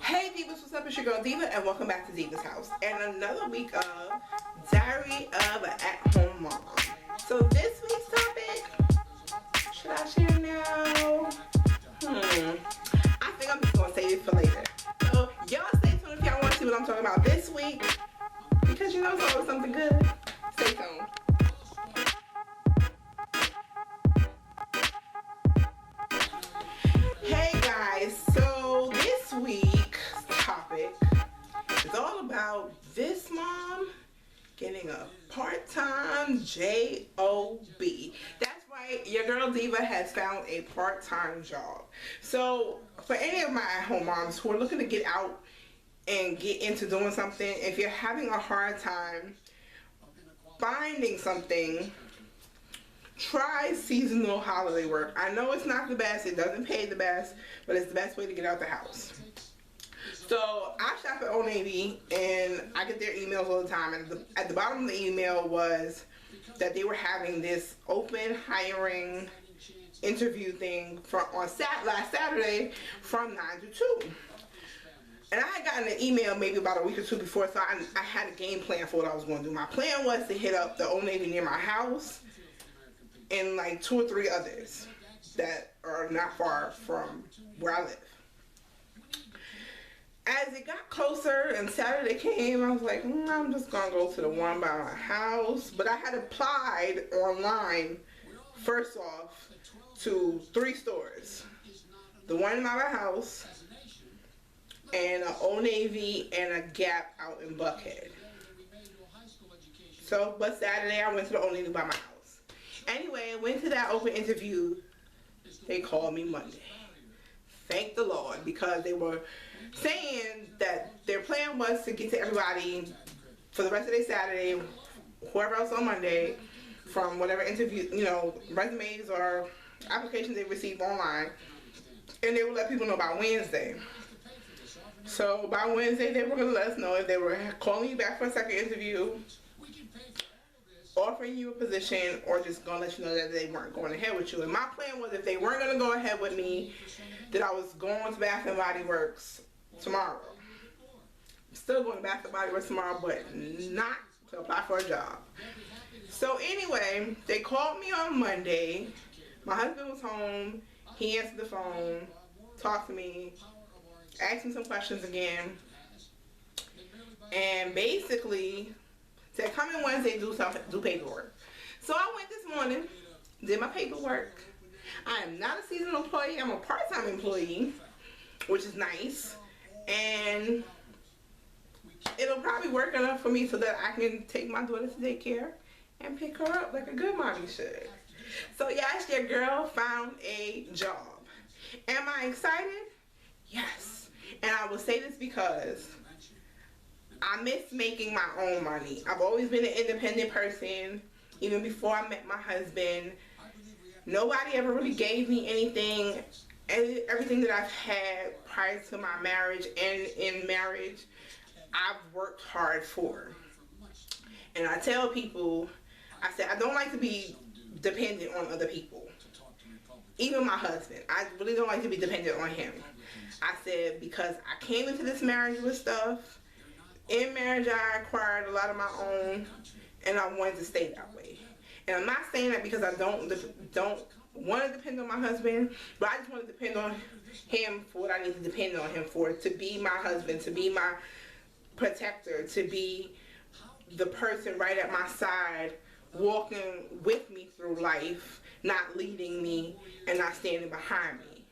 Hey Divas, what's up? It's your girl Diva and welcome back to Diva's House and another week of Diary of an At-Home Mom. So this week's topic, should I share now? I think I'm just going to save it for later. So y'all stay tuned if y'all want to see what I'm talking about this week because you know it's always something good. Stay tuned. Hey guys, so this week's topic is all about this mom getting a part-time job. That's right, your girl Diva has found a part-time job. So for any of my at-home moms who are looking to get out and get into doing something, if you're having a hard time finding something, try seasonal holiday work. I know it's not the best, it doesn't pay the best, but it's the best way to get out the house. So I shop at Old Navy and I get their emails all the time, and at the bottom of the email was that they were having this open hiring interview thing last Saturday from 9 to 2. And I had gotten an email maybe about a week or two before, so I had a game plan for what I was going to do. My plan was to hit up the Old Navy near my house and like 2 or 3 others that are not far from where I live. As it got closer and Saturday came, I was like, I'm just gonna go to the one by my house. But I had applied online first off to 3 stores. The one by my house, and an Old Navy, and a Gap out in Buckhead. So, but Saturday I went to the Old Navy by my house. Anyway, I went to that open interview. They called me Monday. Thank the Lord, because they were saying that their plan was to get to everybody for the rest of their Saturday, whoever else on Monday, from whatever interview, resumes or applications they received online, and they would let people know by Wednesday. So by Wednesday, they were going to let us know if they were calling you back for a second interview, offering you a position, or just going to let you know that they weren't going ahead with you. And my plan was, if they weren't going to go ahead with me, that I was going to Bath and Body Works tomorrow. I'm still going to Bath and Body Works tomorrow, but not to apply for a job. So anyway, they called me on Monday. My husband was home. He answered the phone, talked to me, asked me some questions again, and basically said, come in Wednesday, do paperwork. So I went this morning, did my paperwork. I am not a seasonal employee, I'm a part-time employee, which is nice. And it'll probably work enough for me so that I can take my daughter to daycare and pick her up like a good mommy should. So yes, your girl found a job. Am I excited? Yes. And I will say this because I miss making my own money. I've always been an independent person, even before I met my husband. Nobody ever really gave me anything. Everything that I've had prior to my marriage and in marriage, I've worked hard for. And I tell people, I said, I don't like to be dependent on other people. Even my husband, I really don't like to be dependent on him. I said, because I came into this marriage with stuff. In marriage, I acquired a lot of my own, and I wanted to stay that way. And I'm not saying that because I don't want to depend on my husband, but I just want to depend on him for what I need to depend on him for, to be my husband, to be my protector, to be the person right at my side, walking with me through life, not leading me and not standing behind me.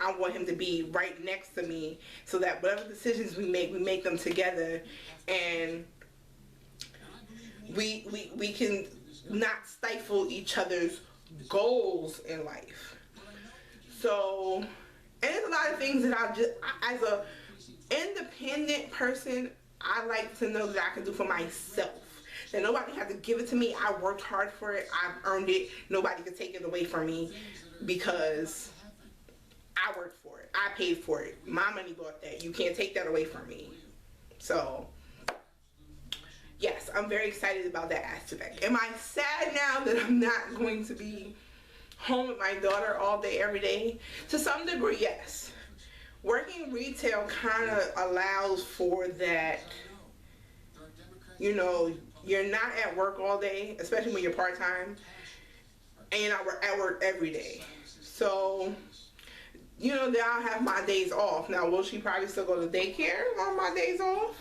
I want him to be right next to me so that whatever decisions we make them together, and we can not stifle each other's goals in life. So, and there's a lot of things that as a independent person, I like to know that I can do for myself. That nobody had to give it to me. I worked hard for it. I've earned it. Nobody can take it away from me because I worked for it. I paid for it. My money bought that. You can't take that away from me. So, yes, I'm very excited about that aspect. Am I sad now that I'm not going to be home with my daughter all day, every day? To some degree, yes. working retail kind of allows for that, you know, you're not at work all day, especially when you're part-time, and you're not at work every day. So, you know, then I'll have my days off. Now, will she probably still go to daycare on my days off?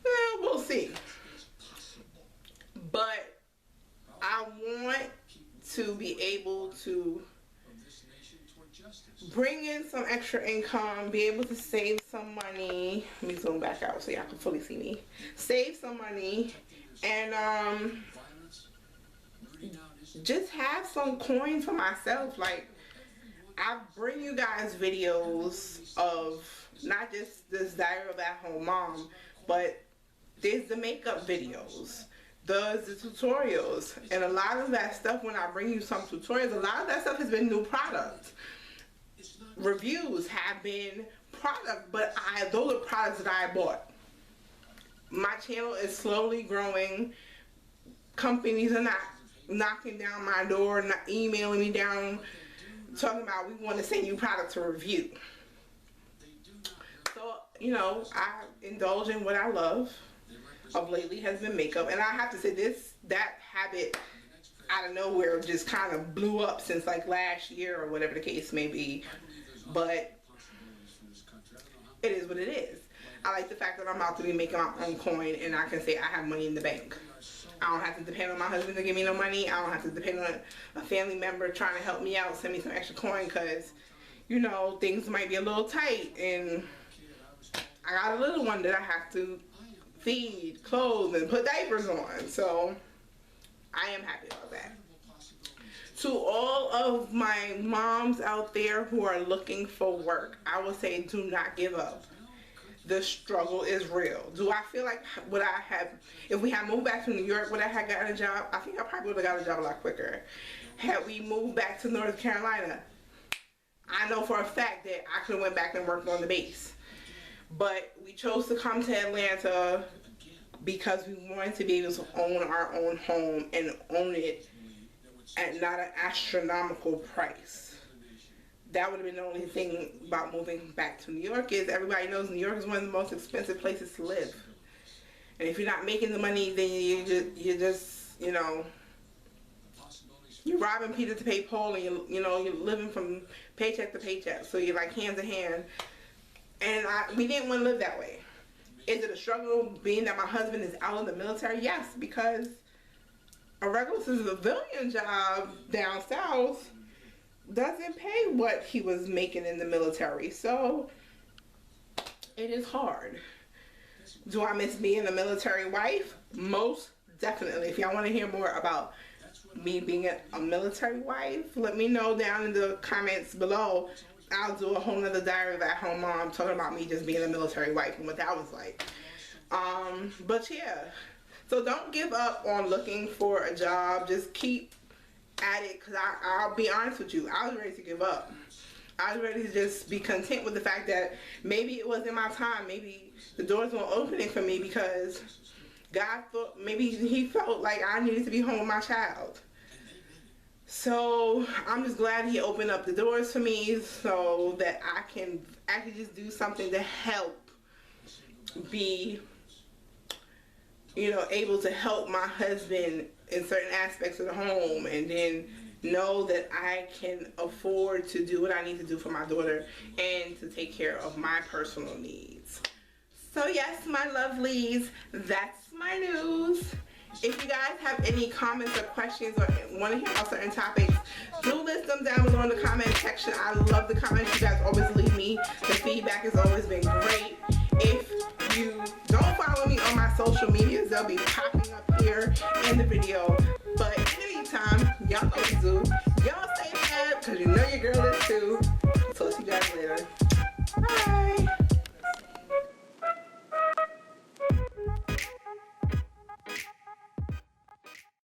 Well, we'll see. But I want to be able to bring in some extra income, be able to save some money. Let me zoom back out so y'all can fully see me. Save some money and just have some coins for myself. Like, I bring you guys videos of not just this Diary of At Home Mom, but there's the makeup videos, there's the tutorials, and a lot of that stuff, when I bring you some tutorials, a lot of that stuff has been new products. Reviews have been product, but those are products that I bought. My channel is slowly growing. Companies are not knocking down my door, not emailing me down, talking about we want to send you product to review. So, you know, I indulge in what I love of lately has been makeup, and I have to say that habit out of nowhere just kind of blew up since like last year or whatever the case may be. But it is what it is. I like the fact that I'm about to be making my own coin, and I can say I have money in the bank. I don't have to depend on my husband to give me no money. I don't have to depend on a family member trying to help me out, send me some extra coin, because, you know, things might be a little tight, and I got a little one that I have to feed, clothe, and put diapers on. So I am happy about that. To all of my moms out there who are looking for work, I would say do not give up. The struggle is real. Do I feel like if we had moved back to New York, would I have gotten a job? I think I probably would have got a job a lot quicker. Had we moved back to North Carolina, I know for a fact that I could have went back and worked on the base. But we chose to come to Atlanta because we wanted to be able to own our own home and own it at not an astronomical price. That would have been the only thing about moving back to New York, is everybody knows New York is one of the most expensive places to live. And if you're not making the money, then you're just, you know, you're robbing Peter to pay Paul, and you're living from paycheck to paycheck. So you're like hand to hand. And we didn't want to live that way. Is it a struggle being that my husband is out in the military? Yes, because a regular civilian job down south doesn't pay what he was making in the military. So it is hard. Do I miss being a military wife? Most definitely. If y'all want to hear more about me being a military wife, let me know down in the comments below. I'll do a whole nother Diary of At Home Mom talking about me just being a military wife and what that was like. But yeah, so don't give up on looking for a job. Just keep at it, because I'll be honest with you, I was ready to give up. I was ready to just be content with the fact that maybe it wasn't my time. Maybe the doors weren't opening for me because God thought, maybe he felt like I needed to be home with my child. So I'm just glad he opened up the doors for me so that I can actually just do something to help be, you know, able to help my husband in certain aspects of the home, and then know that I can afford to do what I need to do for my daughter and to take care of my personal needs. So yes, my lovelies, that's my news. If you guys have any comments or questions or want to hear about certain topics, do list them down below in the comment section. I love the comments you guys always leave me. The feedback has always been great. If you don't follow me on my social medias, they'll be popping up here in the video. But in the meantime, y'all know what to do. Y'all stay mad because you know your girl is too. So see you guys later. Bye.